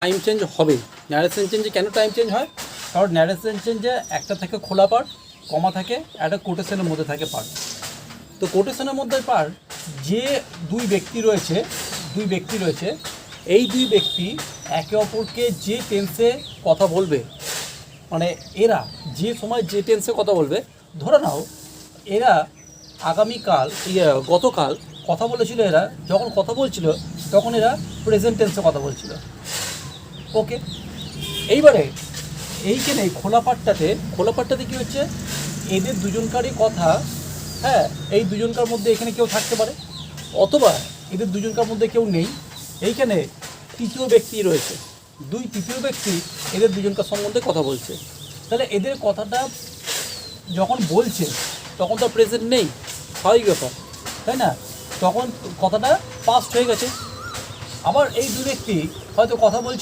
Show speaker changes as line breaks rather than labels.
Time change হবেই। Narration চেঞ্জে কেন time change হয়? কারণ ন্যারেশন চেঞ্জে একটা থাকে খোলা পার্ট, কমা থাকে, একটা কোটেশনের মধ্যে থাকে পার্ট। তো কোটেশনের মধ্যে পার্ট যে দুই ব্যক্তি রয়েছে এই দুই ব্যক্তি একে অপরকে যে টেন্সে কথা বলবে, মানে এরা যে সময় যে টেন্সে কথা বলবে, ধরে নাও এরা আগামীকাল গতকাল কথা বলেছিল, এরা যখন কথা বলছিল তখন এরা প্রেজেন্ট টেন্সে কথা বলছিল। ওকে, এইবারে এইখানে খোলা পাটটাতে কী হচ্ছে, এদের দুজনকারই কথা, হ্যাঁ, এই দুজনকার মধ্যে এখানে কেউ থাকতে পারে, অথবা এদের দুজনকার মধ্যে কেউ নেই, এইখানে তৃতীয় ব্যক্তি রয়েছে, তৃতীয় ব্যক্তি এদের দুজনকার সম্বন্ধে কথা বলছে। তাহলে এদের কথাটা যখন বলছে তখন তো প্রেজেন্ট নেই, স্বাভাবিক ব্যাপার, তাই না? তখন কথাটা পাস্ট হয়ে গেছে। আবার এই দুই ব্যক্তি হয়তো কথা বলছিল